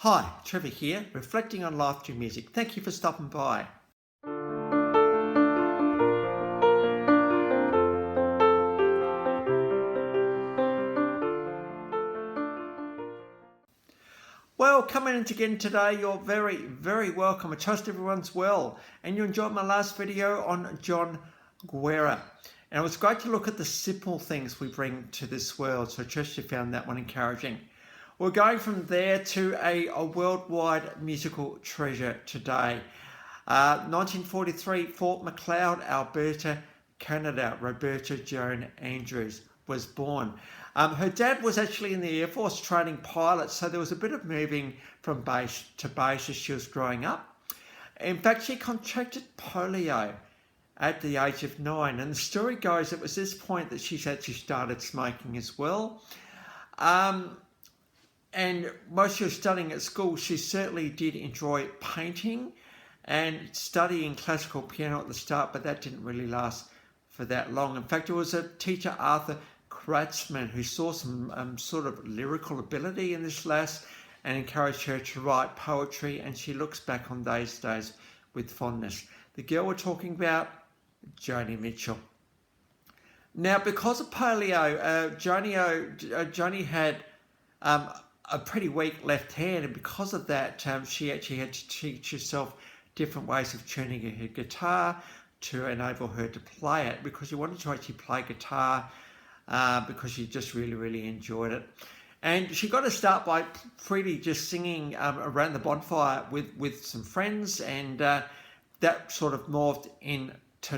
Hi, Trevor here, reflecting on life through music. Thank you for stopping by. Well, coming in again today, you're very, very welcome. I trust everyone's well. And you enjoyed my last video on Jon Guerra. And it was great to look at the simple things we bring to this world. So I trust you found that one encouraging. We're going from there to a worldwide musical treasure today. 1943, Fort Macleod, Alberta, Canada. Roberta Joan Andrews was born. Her dad was actually in the Air Force training pilots, so there was a bit of moving from base to base as she was growing up. In fact, she contracted polio at the age of 9, and the story goes it was this point that she actually started smoking as well. And while she was studying at school, she certainly did enjoy painting and studying classical piano at the start, but that didn't really last for that long. In fact, it was a teacher, Arthur Kratzman, who saw some sort of lyrical ability in this lass and encouraged her to write poetry, and she looks back on those days with fondness. The girl we're talking about, Joni Mitchell. Now, because of polio, Joni had a pretty weak left hand, and because of that, she actually had to teach herself different ways of tuning her guitar to enable her to play it, because she wanted to actually play guitar because she just really, really enjoyed it. And she got to start by pretty just singing around the bonfire with some friends, and that sort of morphed into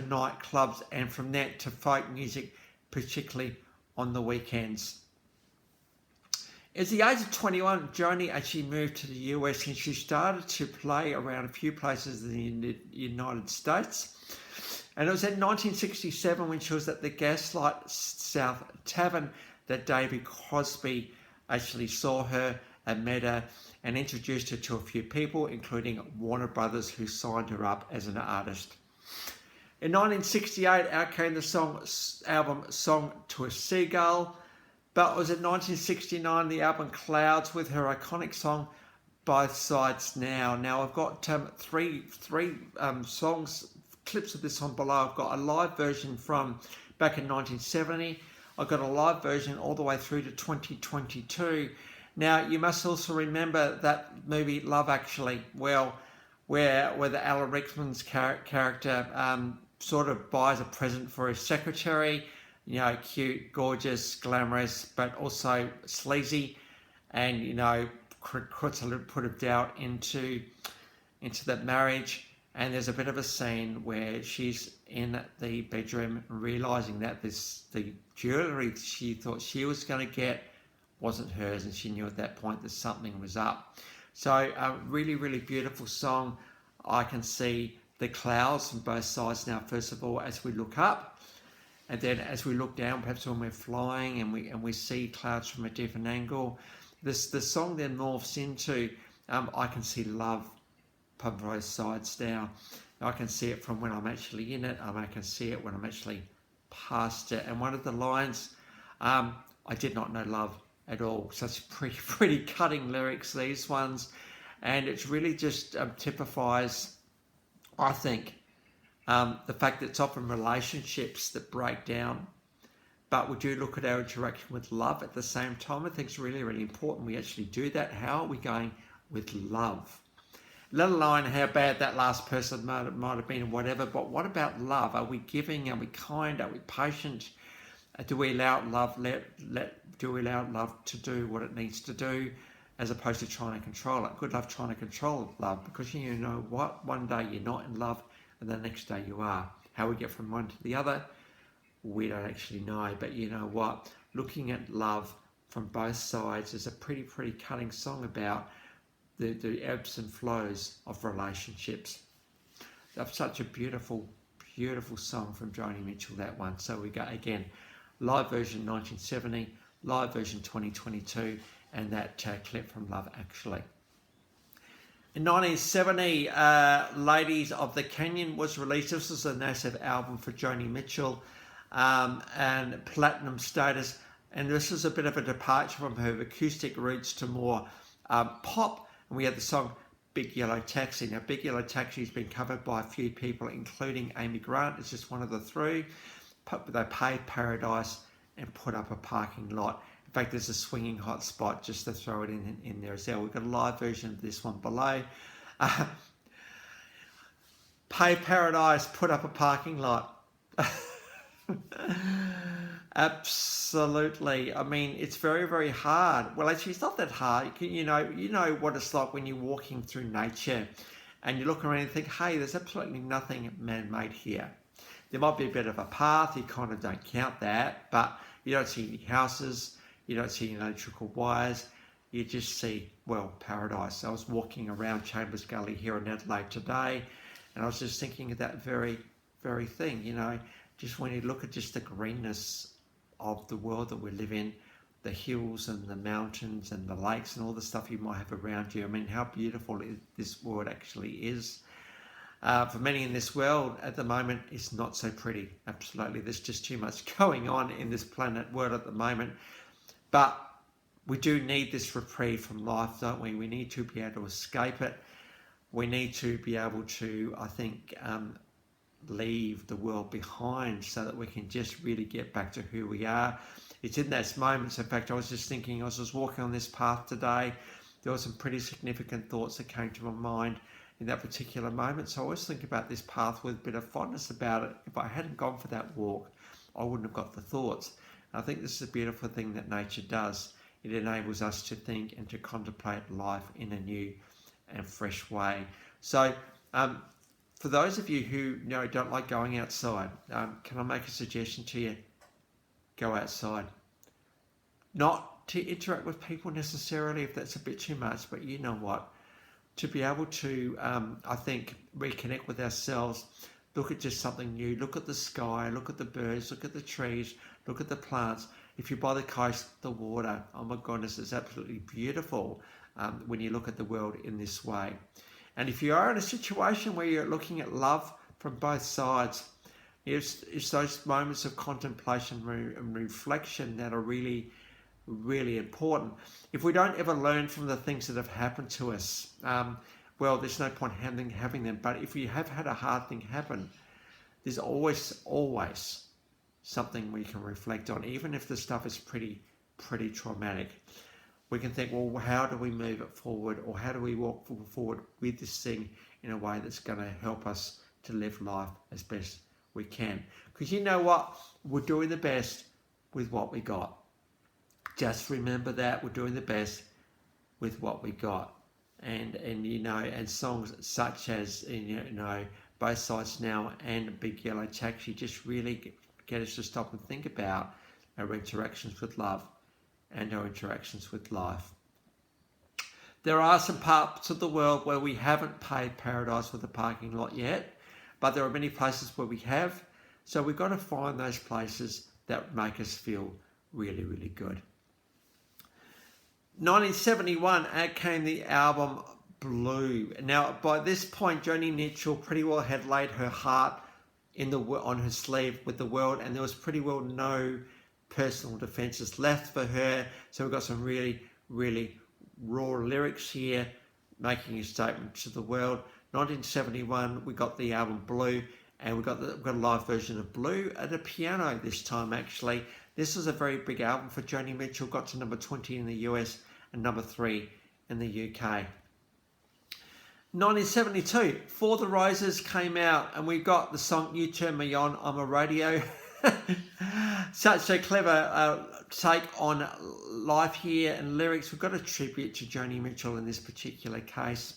nightclubs, and from that to folk music, particularly on the weekends. At the age of 21, Joni actually moved to the US, and she started to play around a few places in the United States. And it was in 1967 when she was at the Gaslight South Tavern that David Crosby actually saw her and met her and introduced her to a few people, including Warner Brothers, who signed her up as an artist. In 1968, out came the album Song to a Seagull. But it was in 1969 the album Clouds with her iconic song Both Sides Now. Now I've got three songs, clips of this on below. I've got a live version from back in 1970. I've got a live version all the way through to 2022. Now you must also remember that movie Love Actually, where the Alan Rickman's character sort of buys a present for his secretary. You know, cute, gorgeous, glamorous, but also sleazy, and puts a little put of doubt into that marriage. And there's a bit of a scene where she's in the bedroom realizing that the jewelry she thought she was going to get wasn't hers, and she knew at that point that something was up. So a really, really beautiful song. I can see the clouds from both sides now, first of all, as we look up. And then as we look down, perhaps when we're flying and we see clouds from a different angle, the song then morphs into, I can see love from both sides now. I can see it from when I'm actually in it. I can see it when I'm actually past it. And one of the lines, I did not know love at all. Such pretty cutting lyrics, these ones. And it really just typifies, I think, the fact that it's often relationships that break down, but we do look at our interaction with love at the same time. I think it's really, really important we actually do that. How are we going with love? Let alone how bad that last person might have been or whatever, but what about love? Are we giving? Are we kind? Are we patient? Do we allow love? Do we allow love to do what it needs to do, as opposed to trying to control it? Good love trying to control love, because you know what? One day you're not in love, and the next day you are. How we get from one to the other, we don't actually know. But you know what? Looking at love from both sides is a pretty cutting song about the ebbs and flows of relationships. That's such a beautiful song from Joni Mitchell, that one. So we got, again, live version 1970, live version 2022, and that clip from Love Actually. In 1970, Ladies of the Canyon was released. This was a massive album for Joni Mitchell, and platinum status. And this is a bit of a departure from her acoustic roots to more pop And we had the song Big Yellow Taxi. Now, Big Yellow Taxi has been covered by a few people, including Amy Grant. It's just one of the three. They paved Paradise and put up a parking lot. In fact, there's a swinging hot spot just to throw it in there as well. We've got a live version of this one below. Paved Paradise, put up a parking lot. Absolutely. I mean, it's very, very hard. Well, actually, it's not that hard. You know what it's like when you're walking through nature and you look around and think, hey, there's absolutely nothing man-made here. There might be a bit of a path. You kind of don't count that, but you don't see any houses. You don't see any electrical wires. You just see, well, paradise. I was walking around Chambers Gully here in Adelaide today, and I was just thinking of that very, very thing, just when you look at just the greenness of the world that we live in, the hills and the mountains and the lakes and all the stuff you might have around you. I mean, how beautiful this world actually is. For many in this world at the moment, it's not so pretty. Absolutely. There's just too much going on in this planet world at the moment. But we do need this reprieve from life, don't we? We need to be able to escape it. We need to be able to, I think, leave the world behind so that we can just really get back to who we are. It's in those moments. In fact, I was just thinking, as I was walking on this path today, there were some pretty significant thoughts that came to my mind in that particular moment. So I always think about this path with a bit of fondness about it. If I hadn't gone for that walk, I wouldn't have got the thoughts. I think this is a beautiful thing that nature does. It enables us to think and to contemplate life in a new and fresh way. So for those of you who don't like going outside, can I make a suggestion to you? Go outside. Not to interact with people necessarily if that's a bit too much, but you know what? To be able to, I think, reconnect with ourselves, look at just something new, look at the sky, look at the birds, look at the trees, look at the plants. If you're by the coast, the water, oh my goodness, it's absolutely beautiful when you look at the world in this way. And if you are in a situation where you're looking at love from both sides, it's those moments of contemplation and reflection that are really, really important. If we don't ever learn from the things that have happened to us, well, there's no point having them. But if you have had a hard thing happen, there's always something we can reflect on, even if the stuff is pretty traumatic. We can think, well, how do we move it forward, or how do we walk forward with this thing in a way that's going to help us to live life as best we can? Because you know what? We're doing the best with what we got. Just remember that we're doing the best with what we got. And songs such as, Both Sides Now and Big Yellow Taxi just really get us to stop and think about our interactions with love and our interactions with life. There are some parts of the world where we haven't paved paradise with a parking lot yet, but there are many places where we have. So we've got to find those places that make us feel really, really good. 1971 out came the album Blue. Now, by this point, Joni Mitchell pretty well had laid her heart on her sleeve with the world, and there was pretty well no personal defences left for her. So we've got some really, really raw lyrics here, making a statement to the world. 1971, we got the album Blue, and we've got a live version of Blue at a piano this time, actually. This was a very big album for Joni Mitchell, got to number 20 in the US and number 3 in the UK. 1972, For the Roses came out, and we got the song You Turn Me On, I'm a Radio. Such a clever take on life here and lyrics. We've got a tribute to Joni Mitchell in this particular case.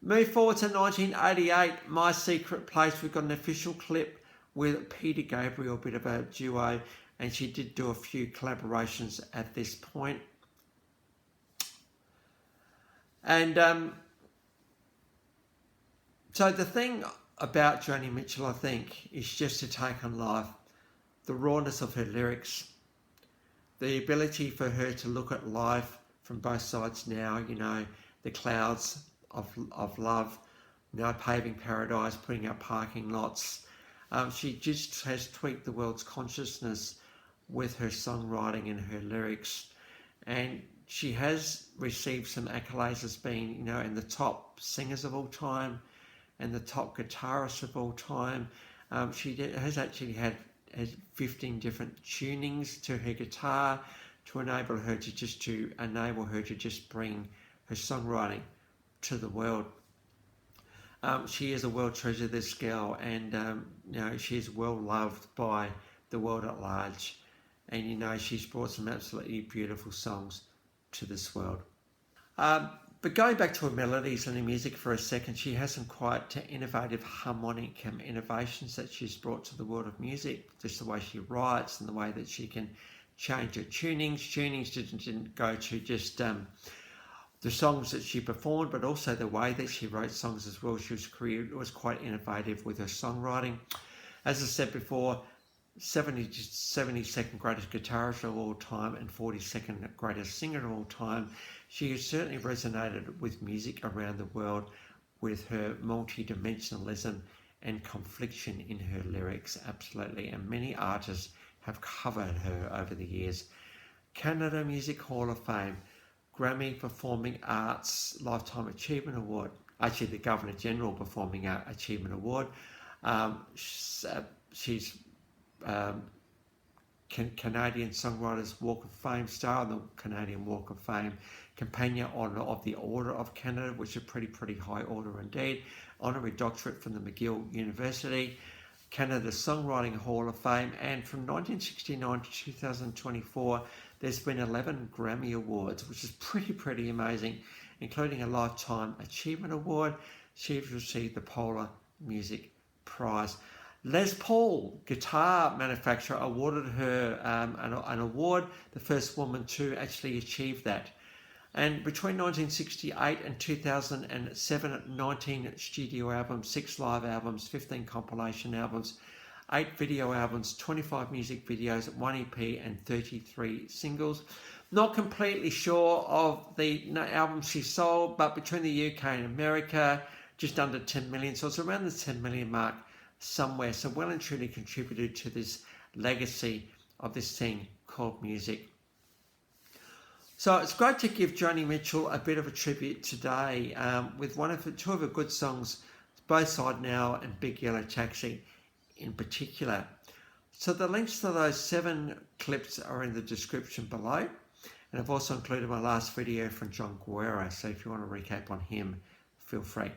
Move forward to 1988, My Secret Place. We've got an official clip with Peter Gabriel, a bit of a duo, and she did do a few collaborations at this point. And so the thing about Joni Mitchell, I think, is just to take on life. The rawness of her lyrics, the ability for her to look at life from both sides now, the clouds of love, paving paradise, putting up parking lots. She just has tweaked the world's consciousness with her songwriting and her lyrics. And she has received some accolades as being, you know, in the top singers of all time and the top guitarist of all time. She has actually had 15 different tunings to her guitar to enable her to just bring her songwriting to the world. She is a world treasure, this girl, and you know, she is well loved by the world at large. And you know, she's brought some absolutely beautiful songs to this world. But going back to her melodies and her music for a second, she has some quite innovative harmonic innovations that she's brought to the world of music. Just the way she writes and the way that she can change her tunings. Tunings didn't go to just the songs that she performed, but also the way that she wrote songs as well. She was quite innovative with her songwriting. As I said before, 72nd greatest guitarist of all time and 42nd greatest singer of all time. She has certainly resonated with music around the world with her multi-dimensionalism and confliction in her lyrics, absolutely. And many artists have covered her over the years. Canada Music Hall of Fame, Grammy Performing Arts Lifetime Achievement Award, actually the Governor General Performing Art Achievement Award. She's Canadian Songwriters Walk of Fame, star on the Canadian Walk of Fame, Companion Honour of the Order of Canada, which is a pretty high order indeed, Honorary Doctorate from the McGill University, Canada Songwriting Hall of Fame, and from 1969 to 2024, there's been 11 Grammy Awards, which is pretty amazing, including a Lifetime Achievement Award. She's received the Polar Music Prize. Les Paul, guitar manufacturer, awarded her an award, the first woman to actually achieve that. And between 1968 and 2007, 19 studio albums, 6 live albums, 15 compilation albums, 8 video albums, 25 music videos, 1 EP and 33 singles. Not completely sure of the albums she sold, but between the UK and America, just under 10 million. So it's around the 10 million mark somewhere. So well and truly contributed to this legacy of this thing called music. So it's great to give Joni Mitchell a bit of a tribute today with two of her good songs, Both Side Now and Big Yellow Taxi in particular. So the links to those 7 clips are in the description below. And I've also included my last video from Jon Guerra. So if you want to recap on him, feel free.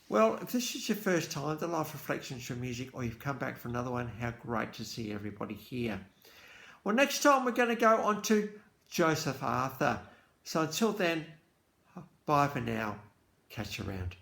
Well, if this is your first time to Life Reflections from Music, or you've come back for another one, how great to see everybody here. Well, next time we're going to go on to Joseph Arthur. So until then, bye for now. Catch you around.